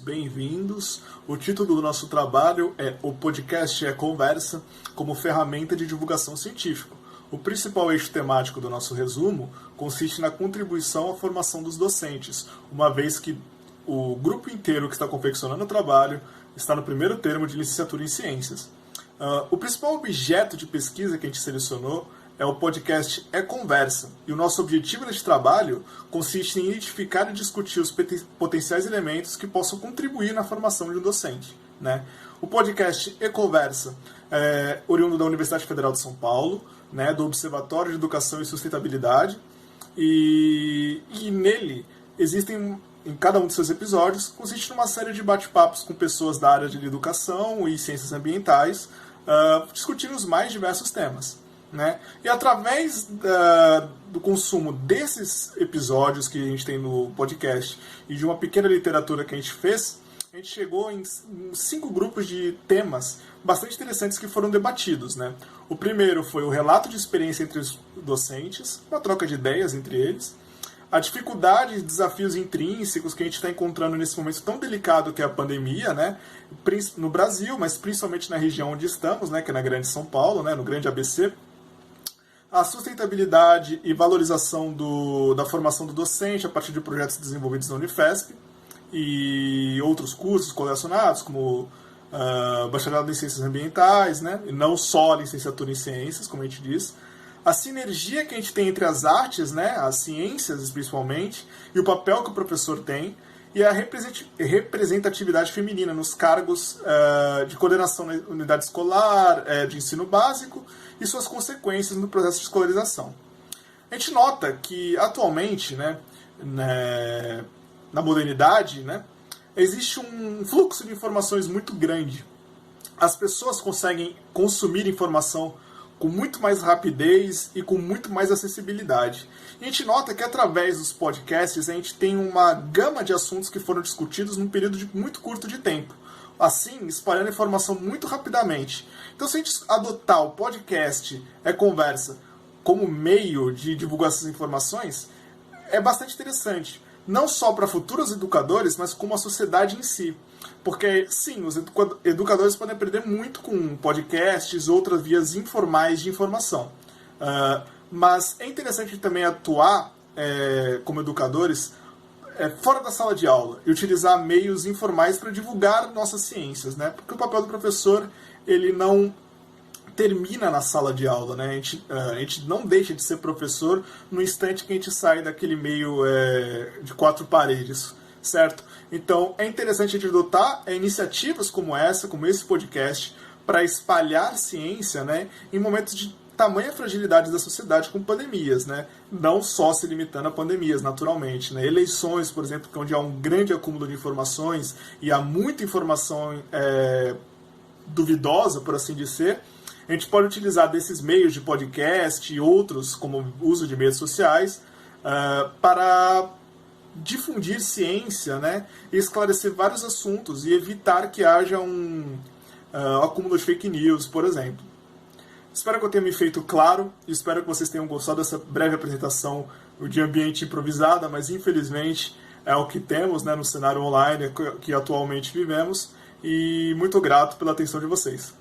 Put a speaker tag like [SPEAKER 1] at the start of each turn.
[SPEAKER 1] Bem-vindos. O título do nosso trabalho é O Podcast é Conversa como ferramenta de divulgação científica. O principal eixo temático do nosso resumo consiste na contribuição à formação dos docentes, uma vez que o grupo inteiro que está confeccionando o trabalho está no primeiro termo de licenciatura em Ciências. O principal objeto de pesquisa que a gente selecionou é o podcast É Conversa, e o nosso objetivo neste trabalho consiste em identificar e discutir os potenciais elementos que possam contribuir na formação de um docente, né? O podcast É Conversa é oriundo da Universidade Federal de São Paulo, né, do Observatório de Educação e Sustentabilidade, e nele existem, em cada um de seus episódios, consiste numa série de bate-papos com pessoas da área de educação e ciências ambientais, discutindo os mais diversos temas, né? E através do consumo desses episódios que a gente tem no podcast e de uma pequena literatura que a gente fez, a gente chegou em 5 grupos de temas bastante interessantes que foram debatidos, né? O primeiro foi o relato de experiência entre os docentes, uma troca de ideias entre eles, a dificuldade e desafios intrínsecos que a gente está encontrando nesse momento tão delicado que é a pandemia, né? No Brasil, mas principalmente na região onde estamos, né? Que é na Grande São Paulo, né? No Grande ABC. A sustentabilidade e valorização da formação do docente a partir de projetos desenvolvidos na Unifesp e outros cursos correlacionados, como bacharelado em Ciências Ambientais, né? E não só a licenciatura em Ciências, como a gente diz. A sinergia que a gente tem entre as artes, né? As ciências principalmente, e o papel que o professor tem, e a representatividade feminina nos cargos de coordenação na unidade escolar, de ensino básico, e suas consequências no processo de escolarização. A gente nota que, atualmente, né, na modernidade, né, existe um fluxo de informações muito grande. As pessoas conseguem consumir informação com muito mais rapidez e com muito mais acessibilidade. E a gente nota que, através dos podcasts, a gente tem uma gama de assuntos que foram discutidos num período muito curto de tempo, assim, espalhando informação muito rapidamente. Então, se a gente adotar o podcast É Conversa como meio de divulgar essas informações, é bastante interessante. Não só para futuros educadores, mas como a sociedade em si. Porque, sim, os educadores podem aprender muito com podcasts, outras vias informais de informação. Mas é interessante também atuar como educadores fora da sala de aula e utilizar meios informais para divulgar nossas ciências, né? Porque o papel do professor, ele não termina na sala de aula, né? A gente não deixa de ser professor no instante que a gente sai daquele meio de 4 paredes, certo? Então é interessante a gente adotar iniciativas como essa, como esse podcast, para espalhar ciência, né, em momentos de tamanha fragilidade da sociedade com pandemias, né? Não só se limitando a pandemias, naturalmente, né? Eleições, por exemplo, onde há um grande acúmulo de informações e há muita informação duvidosa, por assim dizer, a gente pode utilizar desses meios de podcast e outros, como o uso de meios sociais, para difundir ciência, né, e esclarecer vários assuntos e evitar que haja um acúmulo de fake news, por exemplo. Espero que eu tenha me feito claro e espero que vocês tenham gostado dessa breve apresentação de ambiente improvisada, mas infelizmente é o que temos, né, no cenário online que atualmente vivemos, e muito grato pela atenção de vocês.